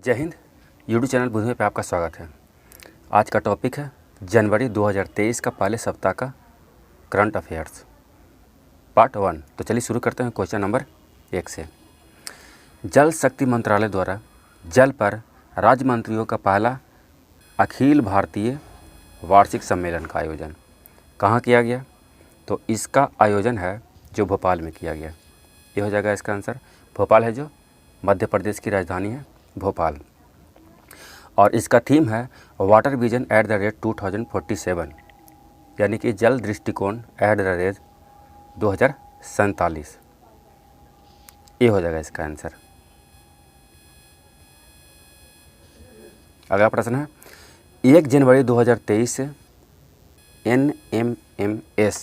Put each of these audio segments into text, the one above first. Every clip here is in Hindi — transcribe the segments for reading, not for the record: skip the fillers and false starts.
जय हिंद। यूट्यूब चैनल बुधवे पे आपका स्वागत है। आज का टॉपिक है जनवरी 2023 का पहले सप्ताह का करंट अफेयर्स पार्ट 1। तो चलिए शुरू करते हैं क्वेश्चन नंबर 1 से। जल शक्ति मंत्रालय द्वारा जल पर राज्य मंत्रियों का पहला अखिल भारतीय वार्षिक सम्मेलन का आयोजन कहाँ किया गया? तो इसका आयोजन है जो भोपाल में किया गया। ये हो जाएगा इसका आंसर। भोपाल है जो मध्य प्रदेश की राजधानी है भोपाल। और इसका थीम है water vision at the rate 2047, यानी कि जल दृष्टिकोण एट द रेट 2047। ये हो जाएगा इसका आंसर। अगला प्रश्न है 1 जनवरी 2023 से NMMS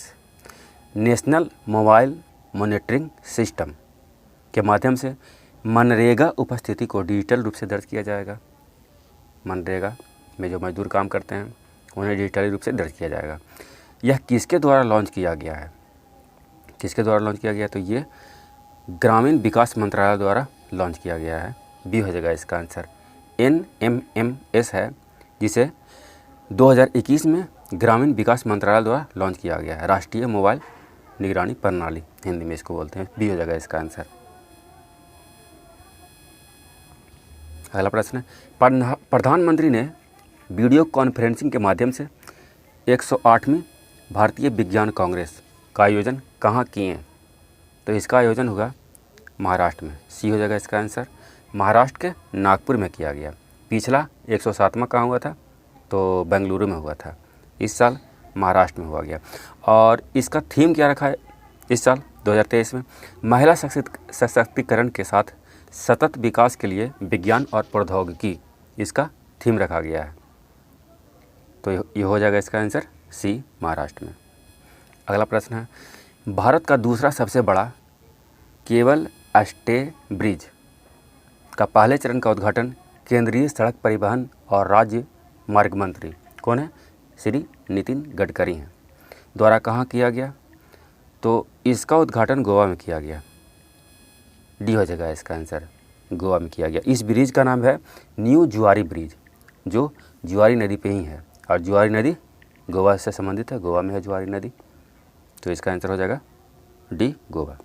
national mobile monitoring system के माध्यम से मनरेगा उपस्थिति को डिजिटल रूप से दर्ज किया जाएगा। मनरेगा में जो मजदूर काम करते हैं उन्हें डिजिटली रूप से दर्ज किया जाएगा। यह किसके द्वारा लॉन्च किया गया है? किसके द्वारा लॉन्च किया गया? तो ये ग्रामीण विकास मंत्रालय द्वारा लॉन्च किया गया है। बी हो जाएगा इसका आंसर। NMMS है जिसे 2021 में ग्रामीण विकास मंत्रालय द्वारा लॉन्च किया गया है। राष्ट्रीय मोबाइल निगरानी प्रणाली हिंदी में इसको बोलते हैं। बी हो जाएगा इसका आंसर। अगला प्रश्न है प्रधानमंत्री ने वीडियो कॉन्फ्रेंसिंग के माध्यम से 108वीं भारतीय विज्ञान कांग्रेस का आयोजन कहाँ किए हैं? तो इसका आयोजन होगा महाराष्ट्र में। सी हो जाएगा इसका आंसर। महाराष्ट्र के नागपुर में किया गया। पिछला 107वां कहाँ हुआ था? तो बेंगलुरु में हुआ था। इस साल महाराष्ट्र में हुआ गया। और इसका थीम क्या रखा है इस साल 2023 में? महिला सशक्तिकरण के साथ सतत विकास के लिए विज्ञान और प्रौद्योगिकी, इसका थीम रखा गया है। तो ये हो जाएगा इसका आंसर सी, महाराष्ट्र में। अगला प्रश्न है भारत का दूसरा सबसे बड़ा केबल स्टे ब्रिज का पहले चरण का उद्घाटन केंद्रीय सड़क परिवहन और राज्य मार्ग मंत्री कौन है? श्री नितिन गडकरी हैं द्वारा कहाँ किया गया? तो इसका उद्घाटन गोवा में किया गया। डी हो जाएगा इसका आंसर। गोवा में किया गया। इस ब्रिज का नाम है न्यू जुआरी ब्रिज, जो जुआरी नदी पे ही है। और जुआरी नदी गोवा से संबंधित है। गोवा में है जुआरी नदी। तो इसका आंसर हो जाएगा डी, गोवा।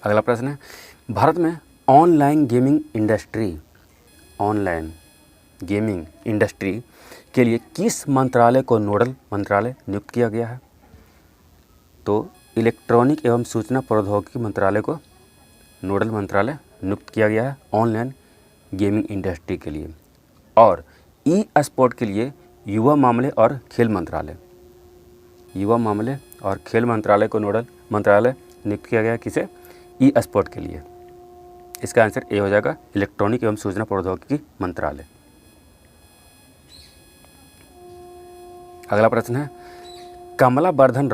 अगला प्रश्न है भारत में ऑनलाइन गेमिंग इंडस्ट्री के लिए किस मंत्रालय को नोडल मंत्रालय नियुक्त किया गया है? तो इलेक्ट्रॉनिक एवं सूचना प्रौद्योगिकी मंत्रालय को नोडल मंत्रालय नियुक्त किया गया है ऑनलाइन गेमिंग इंडस्ट्री के लिए। और ई स्पोर्ट के लिए युवा मामले और खेल मंत्रालय को नोडल मंत्रालय नियुक्त किया गया। किसे? ई स्पोर्ट के लिए। इसका आंसर ए हो जाएगा, इलेक्ट्रॉनिक एवं सूचना प्रौद्योगिकी मंत्रालय। अगला प्रश्न है कमला वर्धन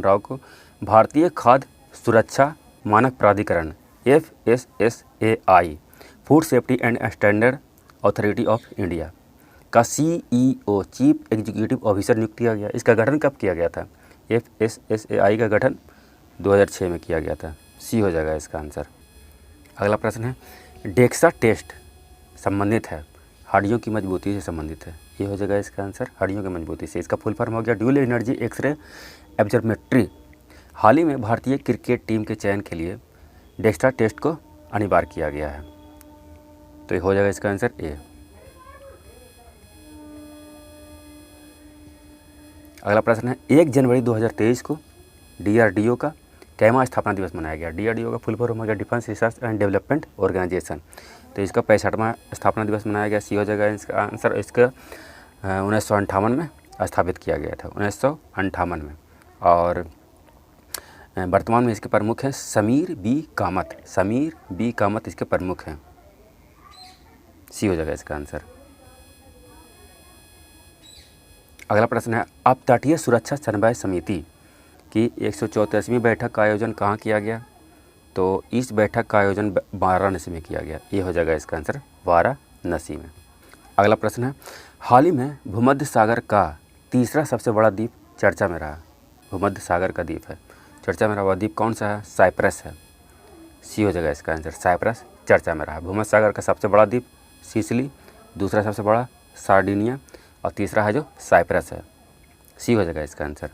राव को भारतीय खाद्य सुरक्षा मानक प्राधिकरण FSSAI food safety and standard authority of India का CEO चीफ एग्जीक्यूटिव ऑफिसर नियुक्त किया गया। इसका गठन कब किया गया था? FSSAI का गठन 2006 में किया गया था। सी हो जाएगा इसका आंसर। अगला प्रश्न है डेक्सा टेस्ट संबंधित है हड्डियों की मजबूती से संबंधित है। ये हो जाएगा इसका आंसर, हड्डियों की मजबूती से। इसका फुल फॉर्म हो गया ड्यूल एनर्जी एक्सरे एब्जॉर्मेट्री। हाल ही में भारतीय क्रिकेट टीम के चयन के लिए डेक्सा टेस्ट को अनिवार्य किया गया है। तो ये हो जाएगा इसका आंसर ए। अगला प्रश्न है 1 जनवरी 2023 को DRDO का कैमा स्थापना दिवस मनाया गया? DRDO का फुल फॉर्म हो गया defence research and development organisation. तो इसका 65वां स्थापना दिवस मनाया गया। सी हो जाएगा इसका आंसर। इसका 1958 में स्थापित किया गया था, 1958 में। और वर्तमान में इसके प्रमुख हैं समीर बी कामत इसके प्रमुख हैं। सी हो जाएगा इसका आंसर। अगला प्रश्न है अपतटीय सुरक्षा समन्वय समिति की 134वीं बैठक का आयोजन कहाँ किया गया? तो इस बैठक का आयोजन वाराणसी में किया गया। ये हो जाएगा इसका आंसर, वाराणसी में। अगला प्रश्न है हाल ही में भूमध्य सागर का तीसरा सबसे बड़ा द्वीप चर्चा में रहा। भूमध्य सागर का द्वीप है चर्चा में रहा हुआ द्वीप कौन सा है? साइप्रस है। सी हो जाएगा इसका आंसर, साइप्रस चर्चा में रहा। भूमध्य सागर का सबसे बड़ा द्वीप सिसिली, दूसरा सबसे बड़ा सार्डिनिया और तीसरा है जो साइप्रस है। सी हो जाएगा इसका आंसर।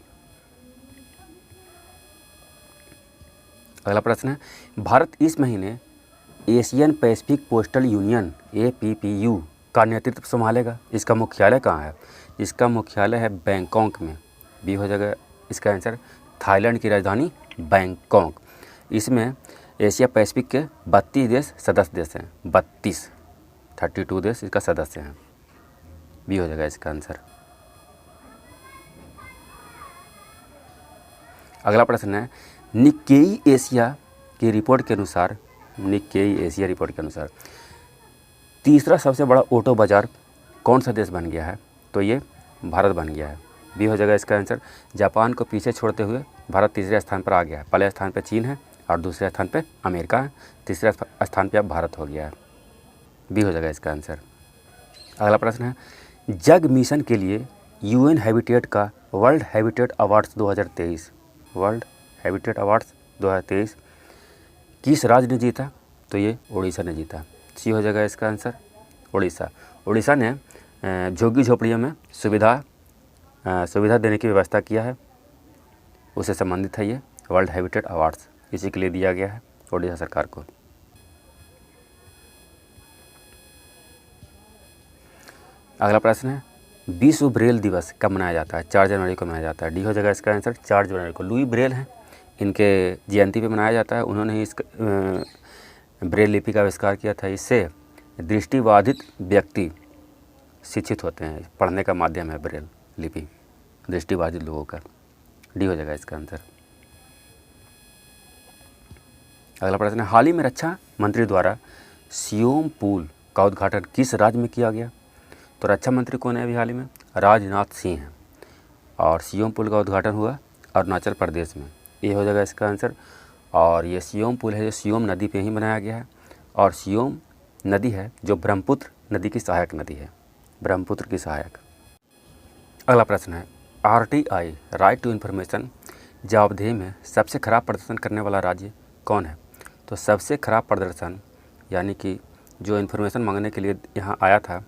अगला प्रश्न है, भारत इस महीने Asian Pacific postal union APPU का नेतृत्व संभालेगा। इसका मुख्यालय कहाँ है? इसका मुख्यालय है बैंकॉक में। बी हो जाएगा इसका आंसर, थाईलैंड की राजधानी बैंकॉक। इसमें एशिया पैसिफिक के 32 देश सदस्य देश हैं। 32 देश इसका सदस्य हैं। बी हो जाएगा इसका आंसर। अगला प्रश्न है, निक्केई एशिया की रिपोर्ट के अनुसार, निक्केई एशिया रिपोर्ट के अनुसार तीसरा सबसे बड़ा ऑटो बाज़ार कौन सा देश बन गया है? तो ये भारत बन गया है। बी हो जाएगा इसका आंसर, जापान को पीछे छोड़ते हुए भारत तीसरे स्थान पर आ गया है। पहले स्थान पर चीन है और दूसरे स्थान पर अमेरिका है, तीसरे स्थान पर अब भारत हो गया है। बी हो जाएगा इसका आंसर। अगला प्रश्न है, जग मिशन के लिए UN हैबिटेट का world habitat awards 2023, world habitat awards 2023 किस राज्य ने जीता? तो ये उड़ीसा ने जीता। सी हो जाएगा इसका आंसर, उड़ीसा। उड़ीसा ने झुग्गी झोपड़ियों में सुविधा देने की व्यवस्था किया है, उससे संबंधित है ये वर्ल्ड हैबिटेट अवार्ड्स, इसी के लिए दिया गया है उड़ीसा सरकार को। अगला प्रश्न है, विश्व ब्रेल दिवस कब मनाया जाता है? 4 जनवरी को मनाया जाता है। डी हो जाएगा इसका आंसर, 4 जनवरी को। लुई ब्रेल हैं, इनके जयंती पे मनाया जाता है। उन्होंने ही इस ब्रेल लिपि का आविष्कार किया था। इससे दृष्टिबाधित व्यक्ति शिक्षित होते हैं, पढ़ने का माध्यम है ब्रेल लिपि दृष्टिबाधित लोगों का। डी हो जाएगा इसका आंसर। अगला प्रश्न है, हाल ही में रक्षा मंत्री द्वारा सियोम पुल का उद्घाटन किस राज्य में किया गया? तो रक्षा मंत्री कौन है अभी हाल ही में? राजनाथ सिंह हैं। और सियोम पुल का उद्घाटन हुआ अरुणाचल प्रदेश में। ये हो जाएगा इसका आंसर। और ये सियोम पुल है जो सियोम नदी पे ही बनाया गया है। और सियोम नदी है जो ब्रह्मपुत्र नदी की सहायक नदी है, ब्रह्मपुत्र की सहायक। अगला प्रश्न है, RTI राइट टू इन्फॉर्मेशन जवाबदेही में सबसे खराब प्रदर्शन करने वाला राज्य कौन है? तो सबसे खराब प्रदर्शन यानी कि जो इन्फॉर्मेशन मांगने के लिए यहाँ आया था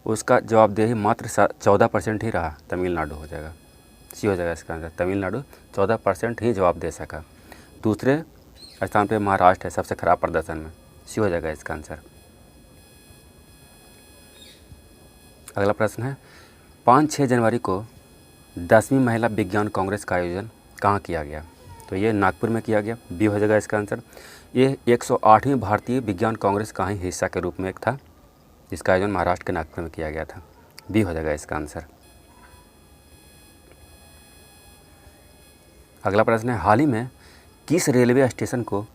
उसका जवाबदेही मात्र 14% ही रहा, तमिलनाडु हो जाएगा। सी हो जाएगा इसका आंसर, तमिलनाडु 14% ही जवाब दे सका। दूसरे स्थान पे महाराष्ट्र है सबसे खराब प्रदर्शन में। सी हो जाएगा इसका आंसर। अगला प्रश्न है, 5-6 जनवरी को 10वीं महिला विज्ञान कांग्रेस का आयोजन कहाँ किया गया? तो ये नागपुर में किया गया। बी हो जाएगा इसका आंसर। ये 108वीं भारतीय विज्ञान कांग्रेस का ही हिस्सा के रूप में एक था, जिसका आयोजन महाराष्ट्र के नागपुर में किया गया था। बी हो जाएगा इसका आंसर। अगला प्रश्न है, हाल ही में किस रेलवे स्टेशन को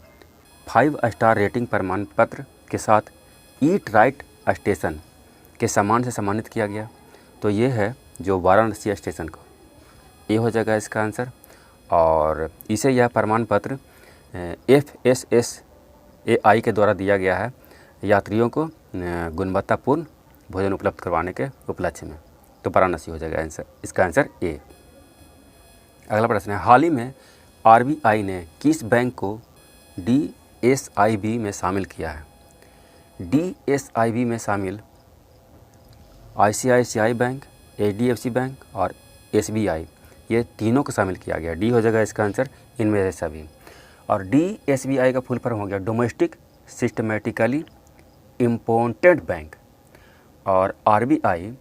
5 स्टार रेटिंग प्रमाण पत्र के साथ ईट राइट स्टेशन के सम्मान से सम्मानित किया गया? तो ये है जो वाराणसी स्टेशन को। ये हो जाएगा इसका आंसर। और इसे यह प्रमाण पत्र FSSAI के द्वारा दिया गया है यात्रियों को गुणवत्तापूर्ण भोजन उपलब्ध करवाने के उपलक्ष्य में। तो वाराणसी हो जाएगा आंसर, इसका आंसर ए। अगला प्रश्न है, हाल ही में RBI ने किस बैंक को DSIB में शामिल किया है? DSIB में शामिल ICICI बैंक, HDFC बैंक और SBI, ये तीनों को शामिल किया गया। डी हो जाएगा इसका आंसर, इनमें से सभी। और DSBI का फुल फॉर्म हो गया डोमेस्टिक सिस्टमेटिकली इम्पोर्टेंट बैंक। और RBI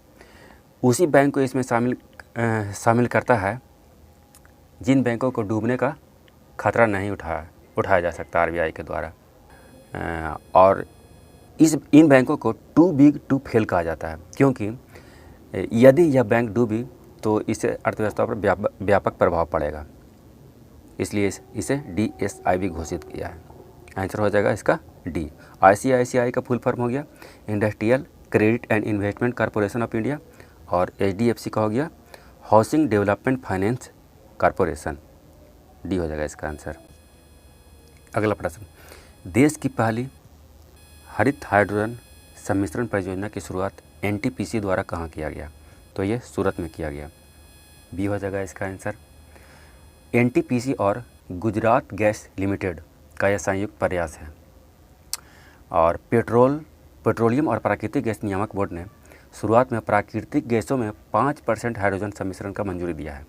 उसी बैंक को इसमें शामिल करता है जिन बैंकों को डूबने का खतरा नहीं उठाया जा सकता RBI के द्वारा। और इन बैंकों को टू बिग टू फेल कहा जाता है, क्योंकि यदि यह बैंक डूबी तो इससे अर्थव्यवस्था पर व्यापक प्रभाव पड़ेगा, इसलिए इसे DSIB घोषित किया है। आंसर हो जाएगा इसका डी। ICICI का फुल फॉर्म हो गया industrial credit and investment corporation of India. और HDFC का हो गया housing development finance corporation. D हो जाएगा इसका आंसर। अगला प्रश्न, देश की पहली हरित हाइड्रोजन सम्मिश्रण परियोजना की शुरुआत NTPC द्वारा कहाँ किया गया? तो ये सूरत में किया गया। बी हो जाएगा इसका आंसर। एनटीपीसी और गुजरात गैस लिमिटेड का यह संयुक्त प्रयास है। और पेट्रोलियम और प्राकृतिक गैस नियामक बोर्ड ने शुरुआत में प्राकृतिक गैसों में 5% हाइड्रोजन सम्मिश्रण का मंजूरी दिया है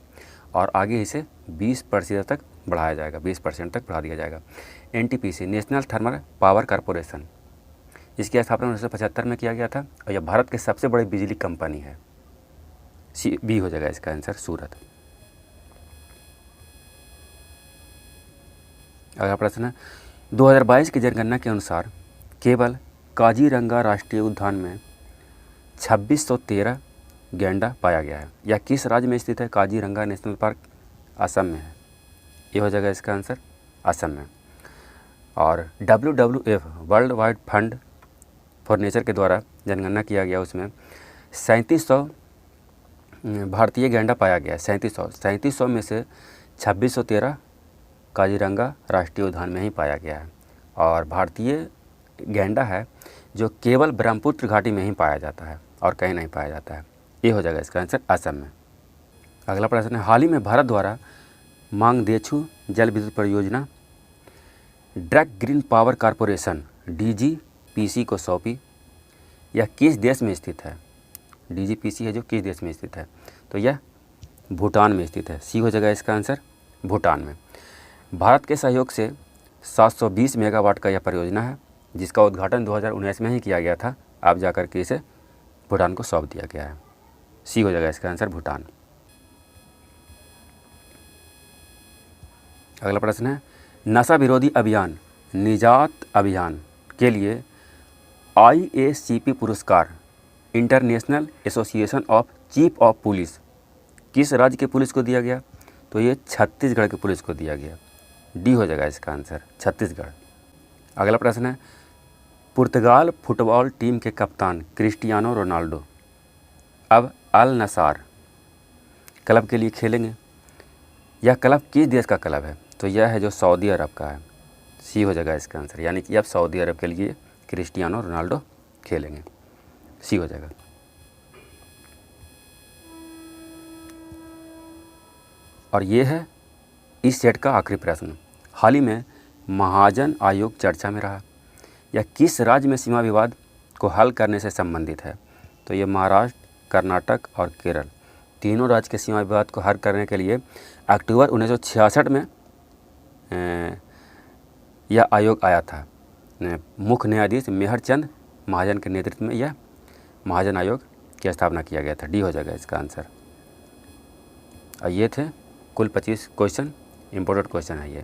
और आगे इसे 20% तक बढ़ाया जाएगा, 20% तक बढ़ा दिया जाएगा। NTPC national thermal power corporation, इसकी स्थापना 1975 में किया गया था और यह भारत की सबसे बड़ी बिजली कंपनी है। बी हो जाएगा इसका आंसर, सूरत। अगला प्रश्न है 2022 की जनगणना के अनुसार केवल काजीरंगा राष्ट्रीय उद्यान में 2613 गैंडा पाया गया है। यह किस राज्य में स्थित है? काजीरंगा नेशनल पार्क असम में है। ये हो जाएगा इसका आंसर, असम में। और WWF world wide fund for nature के द्वारा जनगणना किया गया, उसमें 3700 भारतीय गैंडा पाया गया है। 3700 में से 2613 काजीरंगा राष्ट्रीय उद्यान में ही पाया गया है। और भारतीय गैंडा है जो केवल ब्रह्मपुत्र घाटी में ही पाया जाता है और कहीं नहीं पाया जाता है। ये हो जाएगा इसका आंसर, असम में। अगला प्रश्न है हाल ही में भारत द्वारा मांगदेछू जल विद्युत परियोजना dark green power corporation DGPC को सौंपी। यह किस देश में स्थित है? DGPC है जो किस देश में स्थित है? तो यह भूटान में स्थित है। सी हो जाएगा इसका आंसर, भूटान में। भारत के सहयोग से 720 मेगावाट का यह परियोजना है जिसका उद्घाटन 2019 में ही किया गया था। अब जाकर के इसे भूटान को सौंप दिया गया है। सी हो जाएगा इसका आंसर, भूटान। अगला प्रश्न है नशा विरोधी अभियान निजात अभियान के लिए IACP पुरस्कार international association of chief of police किस राज्य के पुलिस को दिया गया? तो ये छत्तीसगढ़ के पुलिस को दिया गया। डी हो जाएगा इसका आंसर, छत्तीसगढ़। अगला प्रश्न है पुर्तगाल फुटबॉल टीम के कप्तान क्रिस्टियानो रोनाल्डो अब अल नसार क्लब के लिए खेलेंगे। यह क्लब किस देश का क्लब है? तो यह है जो सऊदी अरब का है। सी हो जाएगा इसका आंसर, यानी कि अब सऊदी अरब के लिए क्रिस्टियानो रोनाल्डो खेलेंगे। सी हो जाएगा। और ये है इस सेट का आखिरी प्रश्न। हाल ही में महाजन आयोग चर्चा में रहा। यह किस राज्य में सीमा विवाद को हल करने से संबंधित है? तो ये महाराष्ट्र, कर्नाटक और केरल तीनों राज्य के सीमा विवाद को हल करने के लिए अक्टूबर 1966 में यह आयोग आया था। मुख्य न्यायाधीश मेहरचंद महाजन के नेतृत्व में यह महाजन आयोग की स्थापना किया गया था। डी हो जाएगा इसका आंसर। और ये थे कुल 25 क्वेश्चन, इम्पोर्टेंट क्वेश्चन है ये।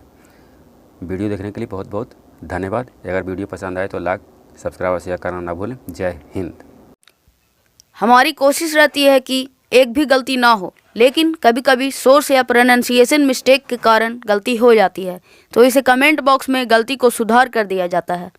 वीडियो देखने के लिए बहुत बहुत धन्यवाद। अगर वीडियो पसंद आए तो लाइक, सब्सक्राइब और शेयर करना ना भूलें। जय हिंद। हमारी कोशिश रहती है कि एक भी गलती ना हो, लेकिन कभी कभी सोर्स या प्रोनाउंसिएशन मिस्टेक के कारण गलती हो जाती है, तो इसे कमेंट बॉक्स में गलती को सुधार कर दिया जाता है।